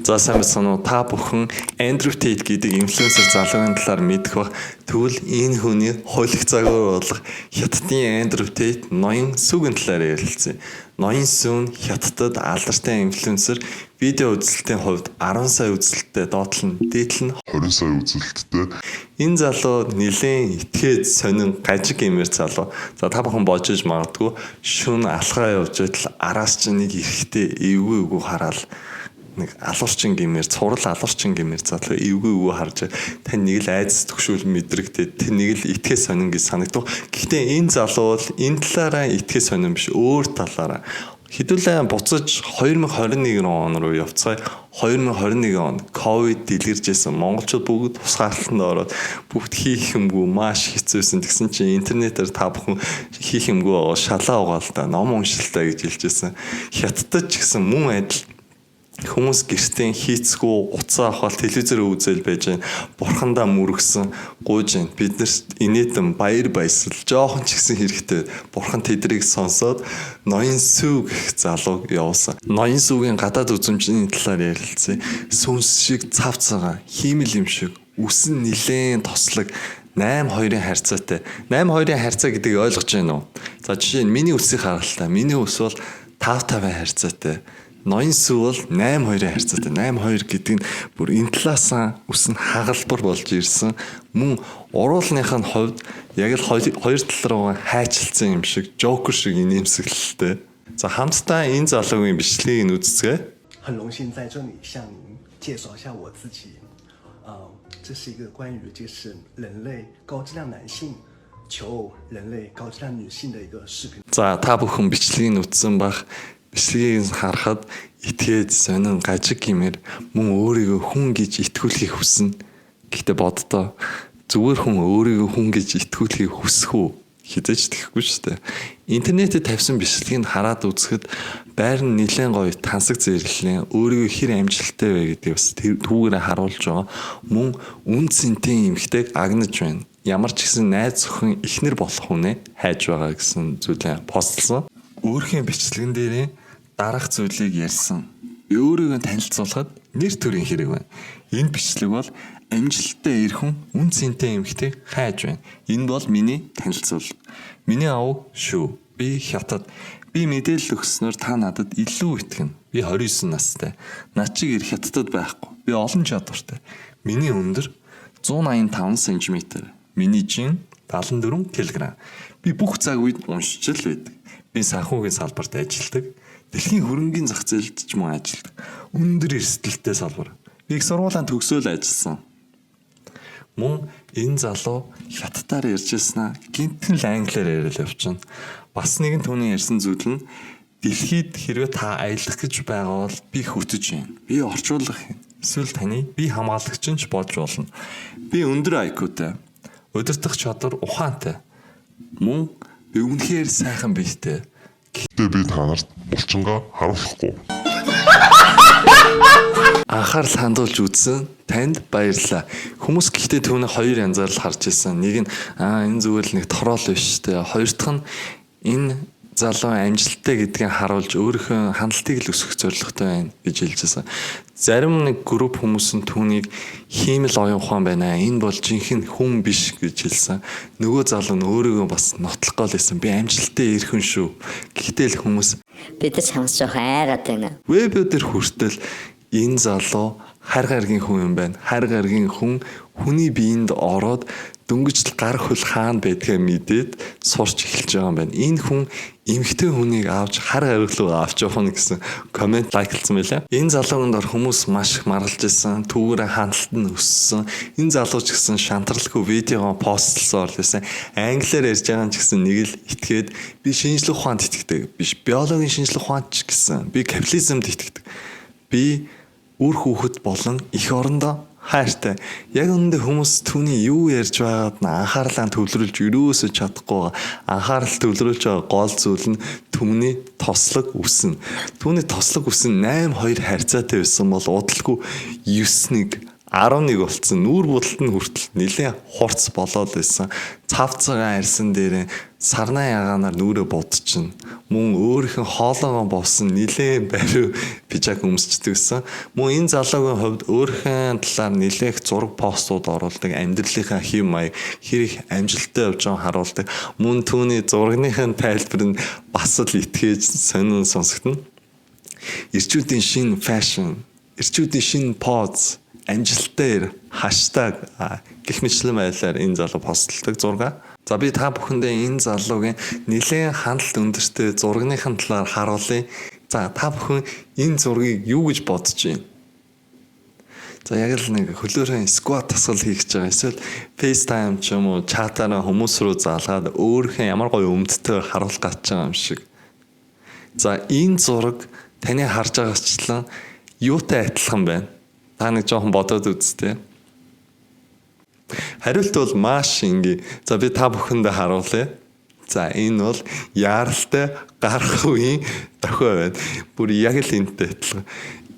За сайн байна уу? Та бүхэн Andrew Tate гэдэг инфлюенсер залуугийн талаар мэдэх бах. Тэгвэл энэ хүний хуулиг загвар болох Хятадын Andrew Tate ноён сүүгийн талаар ярилцъя. Ноён сүү нь Хятадд алдартай инфлюенсер, видео үзэлтийн хувьд 10 сая үзэлттэй, доотлол нь дээдл нь 20 сая үзэлттэй. Энэ залуу нэлээд итгээд сонин гажиг юмэр залуу. За та бүхэн бодож магадгүй шүн алхаа явж байтал араас чинь нэг эрэхтэй эвгүй хараад нэг алуурчин гэмээр цуврал алуурчин гэмээр залуу эвгүй харж тань нэг л айдас төгшүүл мэдрэгдээд тэр нэг л итгээ сонин гэж санагдав. Гэхдээ энэ залуу бол энэ талаараа итгээ сонин биш, өөр талаараа хэдүүлээ буцаж 2021 он руу явцгаая. 2021 он ковид дэлгэржсэн монголчууд бүгд тусгаарлалтанд ороод бүгд хийх юмгүй маш хэцүүсэн. Тэгсэн чинь интернетээр та бүхэн хийх юмгүй байгаа шалаа угаал та ном уншилтаа гэж хэлжсэн. Хятадд ч гэсэн мөн адил хүмүүс гэртээ хийцгүй уцаа авахал телевизээр үзэл байж гэн бурхандаа мөргсөн гуйж гэн бид нар инээдэн баяр баясгал жоохон ч гэсэн хэрэгтэй бурхан тэдрийг сонсоод ноён сүү гэх залууг явуулсан. Ноён сүүгийн гадаад үзмжийн талаар ярилцъя. Сүнс шиг цав цагаан хиймэл юм шиг үсэн нилээн тослог 8-2-ын харьцаатай. 8-2-ын харьцаа гэдгийг ойлгож байна уу? За жишээ нь миний үсийг харгалтай. Миний үс бол 5-5-ын харьцаатай. Ноён сүү бол 8-2-ын харьцаатай. 8-2 гэдэг нь бүр энэ талаасаа үс нь хагалбар болж ирсэн. Мөн уруулных нь хувьд яг л хоёр тал руу хайчилсан юм шиг, жокер шиг инээмсэглэлтэй. За хамтдаа энэ залуугийн бичлэгийг нь үзцгээе. 很荣幸在这里向您介绍一下我自己。这是一个关于就是人类高质量男性求偶人类高质量女性的一个视频。 За та бүхэн бичлэгийг нь үзсэн бах. Бичлэгийг харахад итгээд сонин гажиг гэмээр мөн өөрийгөө хүн гэж итгүүлэхийг хүснэ. Гэхдээ боддоо зүгээр хүн өөрийгөө хүн гэж итгүүлэхийг хүсэх үү? Хизээч тэхгүй шүү дээ. Интернетэд тавьсан бичлэгийг хараад үзэхэд байр нь нэлээд гоё тансаг зэрэглэн өөрийгөө хэр амжилттай вэ гэдгийг бас түүгээрээ харуулж байгаа. Мөн үн цэнтэй эмэгтэйг агнаж байна. Ямар ч гэсэн найз зөвхөн ихнэр болох хүнээ хайж байгаа гэсэн зүйлээ постлсон. Өөрхийн бичлэгэн дээрээ дараах зүйлийг ярьсан. Би өөрийгөө танилцуулахад нэр төрийн хэрэг байна. Энэ бичлэг бол амжилттай ирхэн үн цэнтэй эмэгтэй хайж байна. Энэ бол миний танилцуул. Миний аав шүү. Би Хятад. Би мэдээлэл өгснөөр та надад илүү итгэнэ. Би 29 настай. Над чиг ир Хятадд байхгүй. Би олон чадвартай. Миний өндөр 185 см. Миний чин 74 кг. Би бүх цаг үед уншиж л байдаг. Би санхүүгийн салбарт ажилладаг. Дэлхийн хөрөнгийн зах зээлд ч мөн ажилладаг. Өндөр эрсдэлтэй салбар. Би их сургуулийн төгсөөл ажилласан. Мөн энэ залуу хятадаар ярьж яснаа гинтэн л англиар яриад явчихна. Бас нэгэн түүний ярьсан зүйл нь дэлхийд хэрвээ та аялах гэж байгаа бол би хөтөж байна. Би орчуулах юм. Эсвэл таны би хамгаалагч нь ч болж болно. Би өндөр IQ-тай. Удирдах чадвар ухаантай. Мөн би үнэхээр сайхан биетэй. Гэхдээ би та нарт булчингаа харуулахгүй. Анхаарал хандуулж үзсэн танд баярлалаа. Хүмүүс гэхдээ түүний хоёр янзаар л харж ирсэн. Нэг нь энэ зүгээр л нэг тороол биш те. Хоёр дахь нь энэ залуу амжилттай гэдгийг харуулж өөрийнхөө хандлтыг л өсгөх зорилготой байна гэж хэлжсэн. Зарим нэг групп хүмүүс нь түүнийг хиймэл оюун ухаан байна. Энэ бол жинхэнэ хүн биш гэж хэлсэн. Нөгөө залуу нь өөрийгөө бас нотлох гол байсан. Би амжилттай ирхэн шүү. Гэхдээ л хүмүүс бид чамс жоох айгаад байна. Веб дээр хүртэл энэ залуу хар гаргийн хүн юм байна. Хар гаргийн хүн хүний биеинд ороод дөнгөж гар хөл хаана байдгаа мэдээд сурч эхэлж байгаа юм байна. Энэ хүн эмэгтэй хүнийг авч хар гариг руу авч явах гэсэн комент лайклсан байлаа. Энэ залуугийн дор хүмүүс маш их маргалж ирсэн. Түүгээрээ хандлт нь өссөн. Энэ залуу ч гэсэн шантралгүй видео постлсон орлоо. Англиар ярьж байгаа ч гэсэн нэг л итгээд би шинжлэх ухаанд итгэдэг. Биш биологийн шинжлэх ухаанд ч гэсэн би капитализмд итгэдэг. Би үр хүүхэд болон их орондоо хайртай. Яг үүндээ хүмүүс түүний юу ярьж байгаад нь анхаарлаа төвлөрүүлж өрөөсөж чадахгүй. Анхаарал төвлөрүүлж байгаа гол зүйл нь түүний тослог үс нь. Түүний тослог үс нь 8-2 харьцаатай байсан бол удалгүй 9-1, 11 болцсон. Нүүр будалд нь хүртэл нэлээд хурц болоод байсан. Цав цагаан арьсан дээр сарнаа ягаанаар нүрээ будчихна. Мөн өөрийнх нь хоолоогоо бовсон нэлээд бариу пижак өмсчдэг гэсэн. Мөн энэ залуугийн хувьд өөрийнхөө талаар нэлээд зураг постууд оруулдаг, амьдралынхаа хэв маяг хэрэг амжилттай явж байгааг харуулдаг. Мөн түүний зурагныхын тайлбар нь бас л итгэж сонин сонсогдно. Ирчүүдийн шинэ фэшн, ирчүүдийн шинэ поз, амжилттай хаштаг гэх мэтлэн байдлаар энэ залуу постлдог зураг. За би та бүхэндээ энэ залуугийн нэлээд хандлт өндөртэй зурагныхын талаар харуулъя. За та бүхэн энэ зургийг юу гэж бодож байна? За яг л нэг хөлөөрөө скват тасгал хийх гэж байгаа. Эсвэл FaceTime ч юм уу чатаараа хүмүүс рүү заалгаад өөрийнхөө ямар гоё өмдтэй харуулах гэж байгаа юм шиг. За энэ зураг таны харж байгаачлан юутай адилхан байна? Та нэг жоохон бодоод үзтээ. Хариулт бол маш энгийн. За би та бүхэндээ харуулъя. За энэ бол яаралтай гарах үеийн дохио байна. Бүр яг л энэтэй адилхан.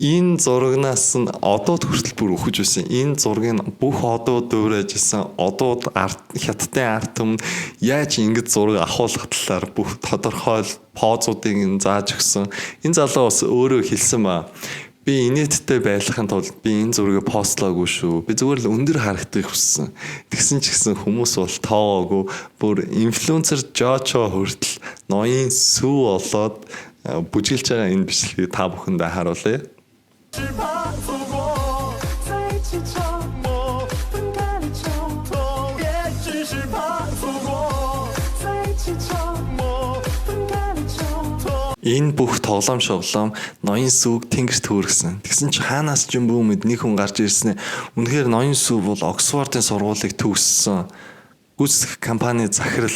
Энэ зурагнаас нь одууд хүртэл бүр өгч байсан. Энэ зургийг бүх одууд дөөрэж исэн. Одууд хятадын арт түмэнд яаж ингэж зураг авахулах талаар бүх тодорхой позуудыг зааж өгсөн. Энэ залуу бас өөрөө хэлсэн ба би инээдтэй байхын тулд би энэ зургийг постлоогүй шүү. Би зүгээр л өндөр харагдахыг хүссэн. Тэгсэн ч гэсэн хүмүүс бол тоогоогүй. Бүр инфлюенсер Жочо хүртэл ноён сүү болоод бүжиглж байгаа энэ бичлэгийг та бүхэндээ харуулъя. Энэ бүх тоглоом шоглоом ноён сүг тэнгэрт хүргэсэн. Тэгсэн чи хаанаас ч юм бүү мэд нэг хүн гарч ирсэн. Үнэхээр ноён сүг бол Оксфордын сургуулийг төгссөн. Гүйцэтгэх компани захирал,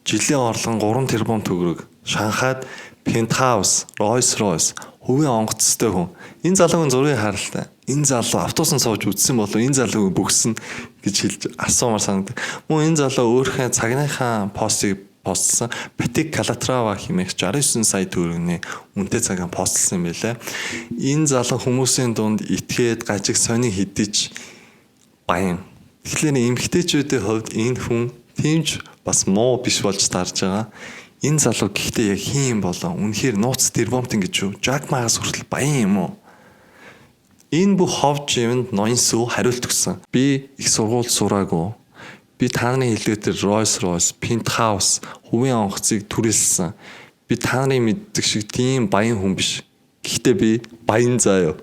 жилийн орлого 3 тэрбум төгрөг. Шанхайд Penthouse, Rolls-Royce, хувийн онгоцтой хүн. Энэ залуугийн зургийг харалтай. Энэ залуу автобусанд сууж үзсэн болов энэ залууг бөгсөн гэж хэлж асуумар санагдаг. Мөн энэ залуу өөрийнхөө цагныхаа постыг постлсан. Батик Калатрава хэмээх 69 сая төгрөгийн үнэтэй цагаан постлсан юм байлаа. Энэ залуу хүмүүсийн дунд итгээд гажиг сони хидэж баян. Тэгэхээр эмэгтэйчүүдийн хувьд энэ хүн тиймж бас муу биш болж тарж байгаа. Энэ залуу гэхдээ яг хин юм болоо. Үнэхээр нууц тэрбомтон гэж юу? Жак Магас хүртэл баян юм уу? Энэ бүх ховж юмд ноён сүү хариулт өгсөн. Би их сургуульд сураагүй. Би та нарын хэлгээдэр Rolls-Royce, Penthouse, хувийн онгоцыг түрээлсэн. Би та нарын мэддэг шиг тийм баян хүн биш. Гэхдээ би баян заяа.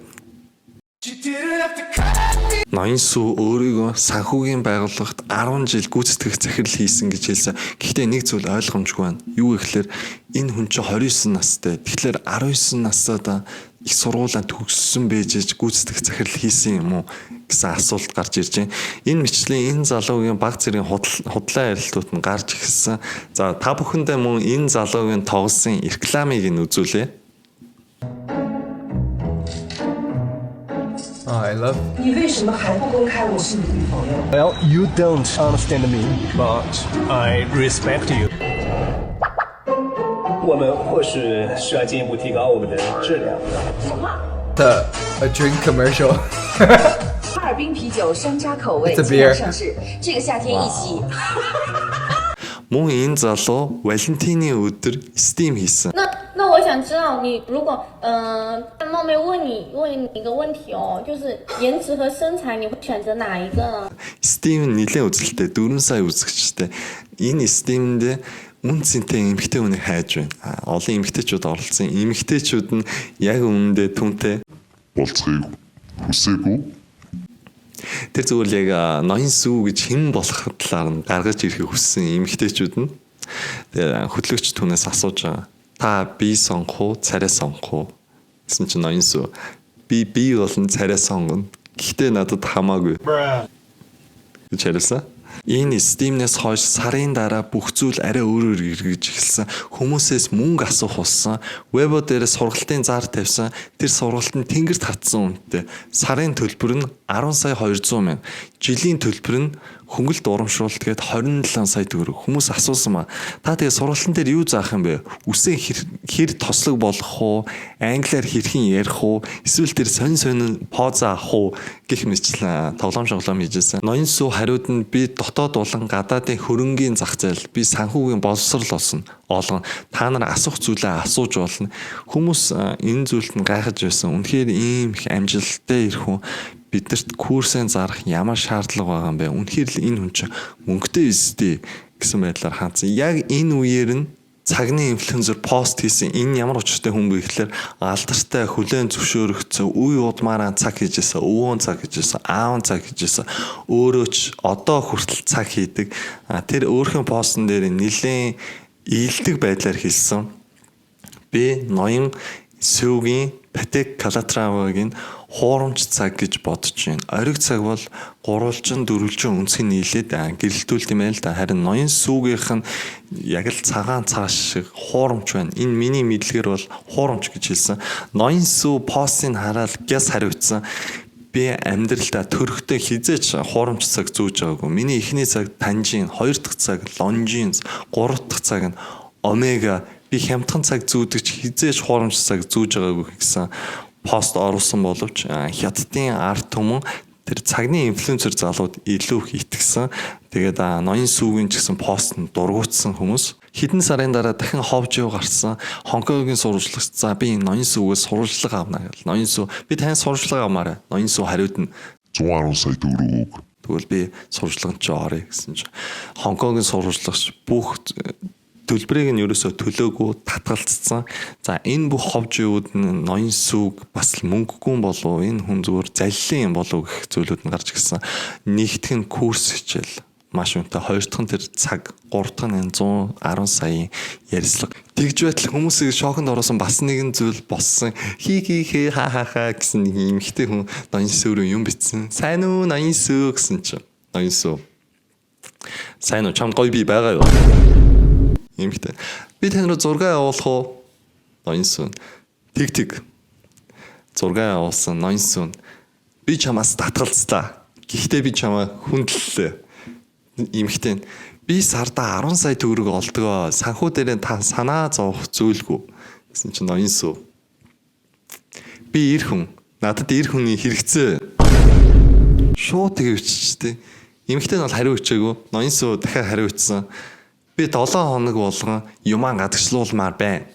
Ноён сүү өөрийгөө санхүүгийн байгууллагт 10 жил гүйцэтгэх захирал хийсэн гэж хэлсэн. Гэхдээ нэг зүйл ойлгомжгүй байна. Юу гэхээр энэ хүн чинь 29 настай. Тэгэхээр 19 настай их сургуулаа төгссөн бэжэж гүйцэтгэх захирал хийсэн юм уу гэсэн асуулт гарч ирж байна. Энэ мэтчлийн энэ залуугийн баг зэргийн худлаа ярилцлагууд нь гарч ирсэн. За та бүхэндээ мөн энэ залуугийн тоглосон рекламыг нь үзүүлье. I love. 你为什么还不公开我是你女朋友？ Well, you don't understand me. But I respect you. 我们或许需要进一步提高我们的质量。 A drink commercial. 哈尔滨啤酒山楂口味 It's a 即将 beer. 上市，这个夏天一起。 Мөн энэ залуу Валентины өдөр Steam хийсэн. 那我想知道，你如果冒昧问你一个问题哦，就是颜值和身材，你会选择哪一个呢？ Steam нэлээд үзэлтэй 4 сая үзэгчтэй. Энэ Steam-д үн цэнтэй эмэгтэй хүнийг хайж байна. Олон эмэгтэйчүүд оролцсон. Эмэгтэйчүүд нь яг үнэндээ түнтэй болцохыг хүсээгүй. тэр зүгээр л яг ноён сүү гэж хэн болох талаар нь гаргаж ирэхийг хүссэн эмэгтэйчүүд нь тэр хөтлөгч түүнээс асууж байгаа. Та би сонгох уу, царай сонгох уу гэсэн чинь ноён сүү би болон царай сонгоно. Гэхдээ надад хамаагүй гэж хариулсан. Энэ Steam-нээс хойш сарын дараа бүх зүйл арай өөрөөр эргэж эхэлсэн. Хүмүүсээс мөнгө асуух болсон. Weibo дээр сургалтын зар тавьсан. Тэр сургалт нь тэнгэрт хатсан үнэтэй. Сарын төлбөр нь 10 сая 200 мянга. Жилийн төлбөр нь хөнгөлт урамшуулалт гээд 27 сая төгрөг. Хүмүүс асуусан маа. Та тэгээ сургалтын дээр юу заах юм бэ? Үсээ хэр тослог болох уу? Англиар хэрхэн ярих уу? Эсвэл тэр сонин поза авах уу? Гэх мэтлэн тоглоом хийжсэн. Ноён сүү хариуд нь би дотоод болон гадаадын хөрөнгийн зах зээл, би санхүүгийн боловсрол олгоно. Та нар асуух зүйлээ асууж болно. Хүмүүс энэ зүйлд нь гайхаж байсан. Үнэхээр ийм их амжилттай ирэх хүн биднэрт курсээ зарах ямар шаардлага байгаа юм бэ? Үнэхээр л энэ хүн чинь мөнгөтэй өсдөө гэсэн байдлаар хаацсан. Яг энэ үеэр нь цагны инфлюенсер пост хийсэн. Энэ ямар учиртай хүн бэ гэхээр алдартай хүлээн зөвшөөрөгдсөн үе удмаараа цаг хийжсэн, өвөн цаг хийжсэн, аавн цаг хийжсэн. Өөрөө ч одоо хүртэл цаг хийдэг. Тэр өөрхөн постн дээр нэлээд ийдэг байдлаар хэлсэн. Би ноён сүүгийн Патек Калатравагийн хуурамч цаг гэж бодож байна. Ориг цаг бол гурвалжин дөрвөлжин өнцгөө нийлээд гэрэлтүүлт юм байл да. Харин ноён сүүгийнх нь яг л цагаан цааш шиг хуурамч байна. Энэ миний мэдлэгээр бол хуурамч гэж хэлсэн. Ноён сүү постыг хараад гяс хариуцсан. Би амьдралдаа төрөхтэй хизээч хуурамч цаг зүүж байгаагүй. Миний эхний цаг танжин, хоёр дахь цаг лонжин, гурав дахь цаг нь омега. Би хямдхан цаг зүүдэгч хизээч хуурамч цаг зүүж байгаагүй гэсэн пост оруулсан боловч хятадын арт түмэн тэр цагны инфлюенсер залууд илүү их итгэсэн. Тэгээд ноён сүүгийн ч гэсэн пост нь дургуутсан хүмүүс. Хэдэн сарын дараа дахин ховж юу гарсан. Хонконгийн сурвалжлагч за би ноён сүүгээс сурвалжлага авна гэл. Ноён сүү би тань сурвалжлага авмаарай. Ноён сүү хариуд нь 110 сая төгрөг өг. Тэгвэл би сурвалжлаганд ч орё гэсэн чинь Хонконгийн сурвалжлагч бүх төлбөрийг нь ерөөсөө төлөөгүй татгалцсан. За энэ бүх ховж юуд нь ноён сүүг бас л мөнгөгүй болов энэ хүн зүгээр залилын юм болов гэх зүйлүүд нь гарч ирсэн. Нэгдүгээр нь курс хичээл маш үнэтэй. Хоёр дахь нь тэр цаг, гурав дахь нь 110 сая ярилцлага. Тэгж байтал хүмүүсийг шоконд ороосон бас нэгэн зүйл болсон. Хи ха гэсэн нэг юм ихтэй хүн ноён сүү рүү юм битсэн. Сайн уу ноён сүү гэсэн чинь. Ноён сүү. Сайн уу чамд гоё би байгаа юу? Юмхтэй. Би тань руу зураг явуулах уу? Ноён сүүн. Тэг. Зураг явуулсан ноён сүүн. Би чамаас татгалцлаа. Гэхдээ би чамаа хүндлэлээ. Юмхтэй. Би сарда 10 сая төгрөг олдгоо. Санхүү дээрээ та санаа зовох зүйлгүй. Гэсэн чинь ноён сүү. Би ир хүн. Надад ир хүний хэрэгцээ. Шууд тэгвчтэй. Юмхтэй нь бол хариу өчөөгүй. Ноён сүү дахиад хариу өчсөн. Би 7 хоног болгон юмаа гадагшлуулмаар байна.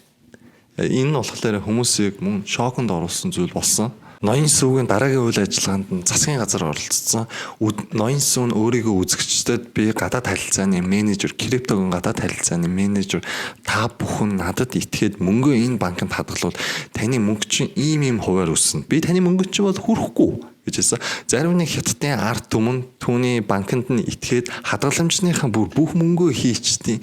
Энэ нь болохоор хүмүүсийг мөн шоконд оруулсан зүйл болсон. Ноён сүүгийн дараагийн үйл ажиллагаанд нь засгийн газар оролцсон. Ноён сүү нь өөрийгөө үзэгчдэд би гадаад харилцааны менежер, криптогийн гадаад харилцааны менежер та бүхэн надад итгээд мөнгөө энэ банкнд хадгалвал таны мөнгө чинь ийм хуваар өснө. Би таны мөнгө чинь бол хүрхгүй гэж хэлсэн. Зарим нэг хятадын арт түмэн түүний банкнд нь итгээд хадгаламжныхаа бүх мөнгөө хийчихдээ.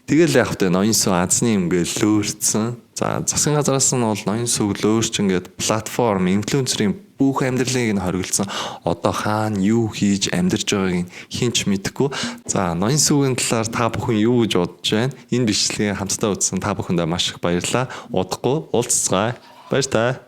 Тэгэл яг хөтэ ноён сүү азны юмгээ лөөрцсөн. За засгийн газараас нь бол ноён сүүг лөөрчин гээд платформ инфлюенсерийн бүх амьдралыг нь хориглосон. Одоо хаана юу хийж амьдарч байгааг хинч мэдэхгүй. За ноён сүүгийн талаар та бүхэн юу гэж бодож байна? Энэ бичлэгийг хамтдаа үзсэн та бүхэндээ маш их баярлалаа. Удахгүй уулзцгаая. Баяр таа.